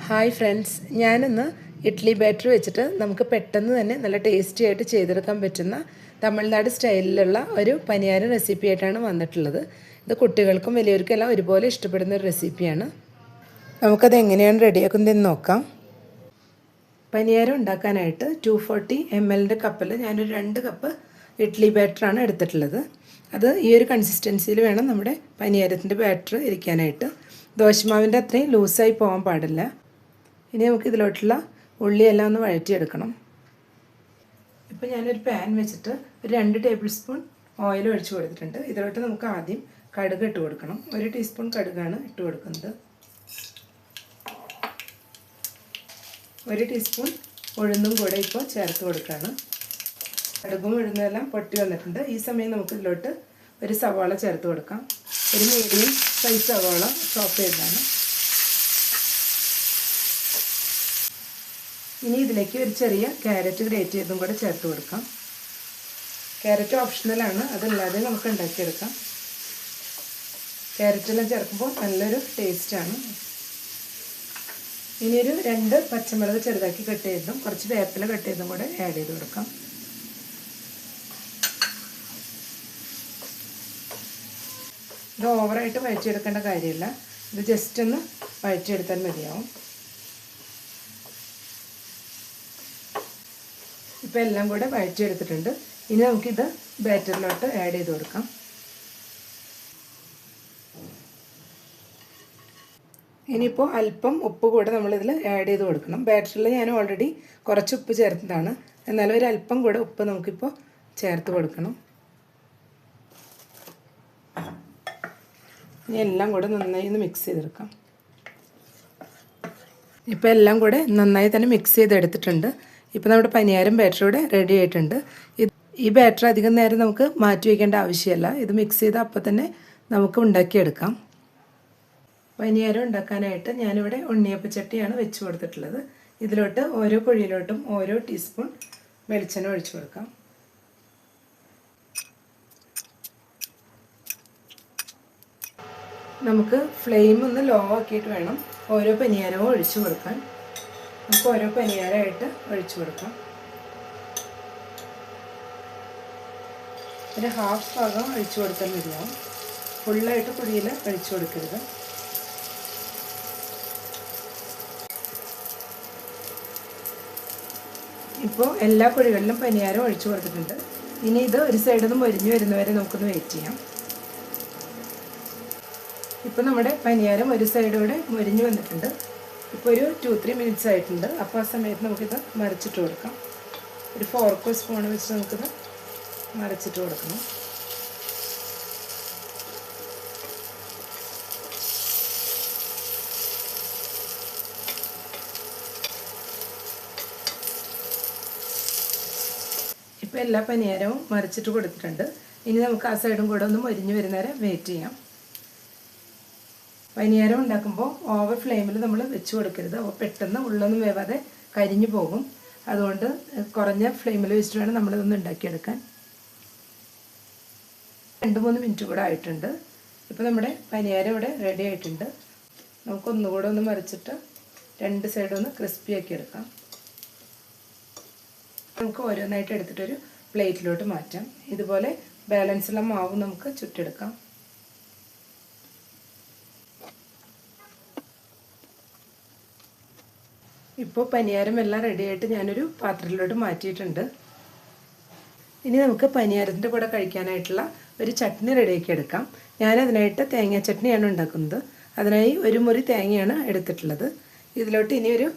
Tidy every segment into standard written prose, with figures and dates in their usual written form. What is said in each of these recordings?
Hi friends, ഞാനിന്ന് idli batter വെച്ചിട്ട് നമുക്ക് പെട്ടെന്ന് തന്നെ നല്ല ടേസ്റ്റി ആയിട്ട് ചെയ്തെടുക്കാൻ പറ്റുന്ന തമിഴ്നാട് സ്റ്റൈലിലുള്ള ഒരു പനിയാരം റെസിപ്പി ആയിട്ടാണ് വന്നിട്ടുള്ളത്. ഇത് കുട്ടികൾക്കും വലിയവർക്കും എല്ലാം ഒരുപോലെ ഇഷ്ടപ്പെടുന്ന ഒരു റെസിപ്പിയാണ്. നമുക്കത് എങ്ങനെയാണ് റെഡിയാക്കുന്നതെന്ന് നോക്കാം. പനിയാരം ഉണ്ടാക്കാനായിട്ട് 240 ml കപ്പിൽ ഞാനൊരു 2 കപ്പ് ഇഡ്ഡലി ബാറ്ററാണ് എടുത്തിട്ടുള്ളത്. അത് ഈ ഒരു കൺസിസ്റ്റൻസിയിൽ വേണം നമ്മുടെ പനിയാരത്തിൻ്റെ ബാറ്റർ ഇരിക്കാനായിട്ട്. ദോശമാവിൻ്റെ അത്രയും ലൂസായി പോകാൻ പാടില്ല. ഇനി നമുക്ക് ഇതിലോട്ടുള്ള ഉള്ളിയെല്ലാം ഒന്ന് വഴറ്റിയെടുക്കണം. ഇപ്പോൾ ഞാനൊരു പാൻ വെച്ചിട്ട് ഒരു 2 ടേബിൾ സ്പൂൺ ഓയിൽ ഒഴിച്ച് കൊടുത്തിട്ടുണ്ട്. ഇതിലോട്ട് നമുക്ക് ആദ്യം കടുക് ഇട്ട് കൊടുക്കണം. 1 ടീസ്പൂൺ കടുകാണ് ഇട്ട് കൊടുക്കുന്നത്. 1 ടീസ്പൂൺ ഉഴുന്നും കൂടെ ഇപ്പോൾ ചേർത്ത് കൊടുക്കുകയാണ്. കടുകും ഉഴുന്നെല്ലാം പൊട്ടി വന്നിട്ടുണ്ട്. ഈ സമയം നമുക്ക് ഇതിലോട്ട് ഒരു സവാള ചേർത്ത് കൊടുക്കാം. ഒരു മീഡിയം സൈസ് സവാള ചോപ്പ് ചെയ്തതാണ്. ഇനി ഇതിലേക്ക് ഒരു ചെറിയ ക്യാരറ്റ് ഗ്രേറ്റ് ചെയ്തും കൂടെ ചേർത്ത് കൊടുക്കാം. ക്യാരറ്റ് ഓപ്ഷണലാണ്, അതല്ലാതെ നമുക്ക് ഉണ്ടാക്കിയെടുക്കാം. ക്യാരറ്റെല്ലാം ചേർക്കുമ്പോൾ നല്ലൊരു ടേസ്റ്റാണ്. ഇനിയൊരു 2 പച്ചമുളക് ചെറുതാക്കി കട്ട് ചെയ്തും കുറച്ച് വേപ്പില കട്ട് ചെയ്തും കൂടെ ആഡ് ചെയ്ത് കൊടുക്കാം. ഇത് ഓവറായിട്ട് വഴറ്റിയെടുക്കേണ്ട കാര്യമില്ല, ഇത് ജസ്റ്റ് ഒന്ന് വഴറ്റിയെടുത്താൽ മതിയാവും. ഇപ്പോൾ എല്ലാം കൂടെ വഴറ്റിയെടുത്തിട്ടുണ്ട്. ഇനി നമുക്കിത് ബാറ്ററിലോട്ട് ആഡ് ചെയ്ത് കൊടുക്കാം. ഇനിയിപ്പോൾ അല്പം ഉപ്പ് കൂടെ നമ്മളിതിൽ ആഡ് ചെയ്ത് കൊടുക്കണം. ബാറ്ററിൽ ഞാൻ ഓൾറെഡി കുറച്ച് ഉപ്പ് ചേർത്തതാണ്, എന്നാലും ഒരു അല്പം കൂടെ ഉപ്പ് നമുക്കിപ്പോൾ ചേർത്ത് കൊടുക്കണം. ഇനി എല്ലാം കൂടെ നന്നായി ഒന്ന് മിക്സ് ചെയ്തെടുക്കാം. ഇപ്പോൾ എല്ലാം കൂടെ നന്നായി തന്നെ മിക്സ് ചെയ്തെടുത്തിട്ടുണ്ട്. ഇപ്പോൾ നമ്മുടെ പനിയാരം ബാറ്റർ ഇവിടെ റെഡി ആയിട്ടുണ്ട്. ഈ ബാറ്റർ അധികം നേരം നമുക്ക് മാറ്റി വയ്ക്കേണ്ട ആവശ്യമില്ല. ഇത് മിക്സ് ചെയ്ത് അപ്പോൾ തന്നെ നമുക്ക് ഉണ്ടാക്കിയെടുക്കാം. പനിയാരം ഉണ്ടാക്കാനായിട്ട് ഞാനിവിടെ ഉണ്ണിയപ്പച്ചട്ടിയാണ് വെച്ച് കൊടുത്തിട്ടുള്ളത്. ഇതിലോട്ട് ഓരോ കുഴിയിലോട്ടും ഓരോ ടീസ്പൂൺ വെളിച്ചെണ്ണ ഒഴിച്ചു കൊടുക്കാം. നമുക്ക് ഫ്ലെയിം ഒന്ന് ലോ ആക്കിയിട്ട് വേണം ഓരോ പനിയാരവും ഒഴിച്ചു കൊടുക്കാൻ. നമുക്ക് ഓരോ പനിയാരമായിട്ട് ഒഴിച്ചു കൊടുക്കാം. ഒരു ഹാഫ് ഭാഗം ഒഴിച്ചു കൊടുത്താൽ മതിയാവും. ഫുള്ളായിട്ട് കുഴിയിൽ ഒഴിച്ചു കൊടുക്കരുത്. ഇപ്പോൾ എല്ലാ കുഴികളിലും പനിയാരം ഒഴിച്ചു കൊടുത്തിട്ടുണ്ട്. ഇനി ഇത് ഒരു സൈഡിൽ നിന്ന് മൊരിഞ്ഞ് വരുന്നവരെ നമുക്കൊന്ന് വെയിറ്റ് ചെയ്യാം. ഇപ്പോൾ നമ്മുടെ പനിയാരം ഒരു സൈഡോടെ മൊരിഞ്ഞ് വന്നിട്ടുണ്ട്. ഇപ്പോൾ ഒരു 2-3 മിനിറ്റ്സ് ആയിട്ടുണ്ട്. അപ്പോൾ ആ സമയത്ത് നമുക്കിത് മറിച്ചിട്ട് കൊടുക്കാം. ഒരു ഫോർക്കോ സ്പൂൺ വെച്ച് നമുക്കിത് മറിച്ചിട്ട് കൊടുക്കണം. ഇപ്പോൾ എല്ലാ പനിയാരവും മറിച്ചിട്ട് കൊടുത്തിട്ടുണ്ട്. ഇനി നമുക്ക് ആ സൈഡും കൂടെ ഒന്ന് മൊരിഞ്ഞ് വരുന്നവരെ വെയിറ്റ് ചെയ്യാം. പനിയാരം ഉണ്ടാക്കുമ്പോൾ ഓവർ ഫ്ലെയിമിൽ നമ്മൾ വെച്ച് കൊടുക്കരുത്. അപ്പോൾ പെട്ടെന്ന് ഉള്ളൊന്നും വേവാതെ കരിഞ്ഞു പോകും. അതുകൊണ്ട് കുറഞ്ഞ ഫ്ലെയിമിൽ വെച്ചിട്ട് വേണം നമ്മളിതൊന്ന് ഉണ്ടാക്കിയെടുക്കാൻ. 2-3 മിനിറ്റ് കൂടെ ആയിട്ടുണ്ട്. ഇപ്പോൾ നമ്മുടെ പനിയാരം ഇവിടെ റെഡി ആയിട്ടുണ്ട്. നമുക്കൊന്നുകൂടെ ഒന്ന് മറിച്ചിട്ട് 2 സൈഡും ഒന്ന് ക്രിസ്പി ആക്കി എടുക്കാം. നമുക്ക് ഓരോന്നായിട്ട് എടുത്തിട്ടൊരു പ്ലേറ്റിലോട്ട് മാറ്റാം. ഇതുപോലെ ബാലൻസുള്ള മാവ് നമുക്ക് ചുട്ടെടുക്കാം. ഇപ്പോൾ പനിയാരം എല്ലാം റെഡിയായിട്ട് ഞാനൊരു പാത്രത്തിലോട്ട് മാറ്റിയിട്ടുണ്ട്. ഇനി നമുക്ക് പനിയാരത്തിൻ്റെ കൂടെ കഴിക്കാനായിട്ടുള്ള ഒരു ചട്നി റെഡിയാക്കി എടുക്കാം. ഞാനതിനായിട്ട് തേങ്ങ ചട്നിയാണ് ഉണ്ടാക്കുന്നത്. അതിനായി ഒരു മുറി തേങ്ങയാണ് എടുത്തിട്ടുള്ളത്. ഇതിലോട്ട് ഇനി ഒരു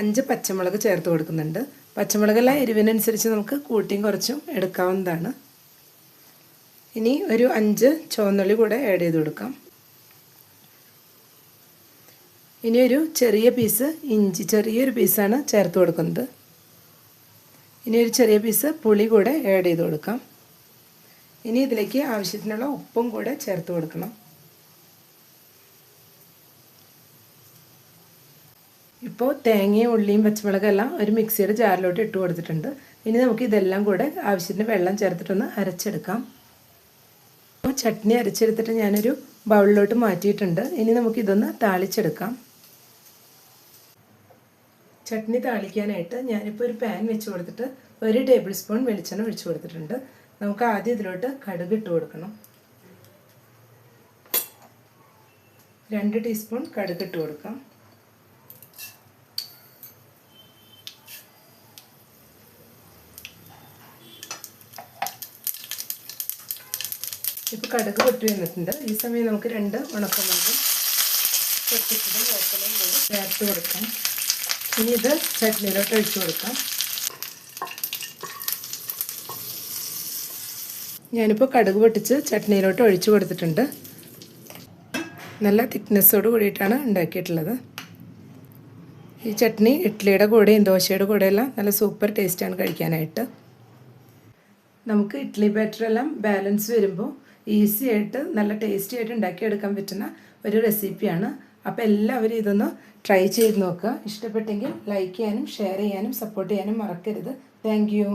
5 പച്ചമുളക് ചേർത്ത് കൊടുക്കുന്നുണ്ട്. പച്ചമുളകെല്ലാം എരിവിനനുസരിച്ച് നമുക്ക് കൂട്ടിയും കുറച്ചും എടുക്കാവുന്നതാണ്. ഇനി ഒരു 5 ചുവന്നുള്ളി കൂടെ ആഡ് ചെയ്ത് കൊടുക്കാം. ഇനി ഒരു ചെറിയ പീസ് ഇഞ്ചി, ചെറിയൊരു പീസാണ് ചേർത്ത് കൊടുക്കുന്നത്. ഇനി ഒരു ചെറിയ പീസ് പുളി കൂടെ ആഡ് ചെയ്ത് കൊടുക്കാം. ഇനി ഇതിലേക്ക് ആവശ്യത്തിനുള്ള ഉപ്പും കൂടെ ചേർത്ത് കൊടുക്കണം. ഇപ്പോൾ തേങ്ങയും ഉള്ളിയും പച്ചമുളകെല്ലാം ഒരു മിക്സിയുടെ ജാറിലോട്ട് ഇട്ട് കൊടുത്തിട്ടുണ്ട്. ഇനി നമുക്ക് ഇതെല്ലാം കൂടെ ആവശ്യത്തിന് വെള്ളം ചേർത്തിട്ടൊന്ന് അരച്ചെടുക്കാം. ചട്നി അരച്ചെടുത്തിട്ട് ഞാനൊരു ബൗളിലോട്ട് മാറ്റിയിട്ടുണ്ട്. ഇനി നമുക്കിതൊന്ന് താളിച്ചെടുക്കാം. ചട്നി താളിക്കാനായിട്ട് ഞാനിപ്പോൾ ഒരു പാൻ വെച്ച് കൊടുത്തിട്ട് 1 ടേബിൾ സ്പൂൺ വെളിച്ചെണ്ണ ഒഴിച്ചു കൊടുത്തിട്ടുണ്ട്. നമുക്ക് ആദ്യം ഇതിലോട്ട് കടുക് ഇട്ട് കൊടുക്കണം. 2 ടീസ്പൂൺ കടുക് ഇട്ട് കൊടുക്കാം. ഇപ്പോൾ കടുക് പൊട്ടി വന്നിട്ടുണ്ട്. ഈ സമയം നമുക്ക് 2 ഉണക്കമുളകും പൊട്ടിച്ചതും വേപ്പിലയും കൂടി ചേർത്ത് കൊടുക്കാം. ഇനി ഇത് ചട്നിയിലോട്ട് ഒഴിച്ചു കൊടുക്കാം. ഞാനിപ്പോൾ കടുക് പൊട്ടിച്ച് ചട്നിയിലോട്ട് ഒഴിച്ചു കൊടുത്തിട്ടുണ്ട്. നല്ല തിക്നെസ്സോട് കൂടിയിട്ടാണ് ഉണ്ടാക്കിയിട്ടുള്ളത്. ഈ ചട്നി ഇഡ്ഡലിയുടെ കൂടെയും ദോശയുടെ കൂടെയെല്ലാം നല്ല സൂപ്പർ ടേസ്റ്റാണ് കഴിക്കാനായിട്ട്. നമുക്ക് ഇഡ്ഡലി ബാറ്ററെല്ലാം ബാലൻസ് വരുമ്പോൾ ഈസി ആയിട്ട് നല്ല ടേസ്റ്റി ആയിട്ട് ഉണ്ടാക്കിയെടുക്കാൻ പറ്റുന്ന ഒരു റെസിപ്പിയാണ്. അപ്പോൾ എല്ലാവരും ഇതൊന്ന് ട്രൈ ചെയ്ത് നോക്കുക. ഇഷ്ടപ്പെട്ടെങ്കിൽ ലൈക്ക് ചെയ്യാനും ഷെയർ ചെയ്യാനും സപ്പോർട്ട് ചെയ്യാനും മറക്കരുത്. Thank you.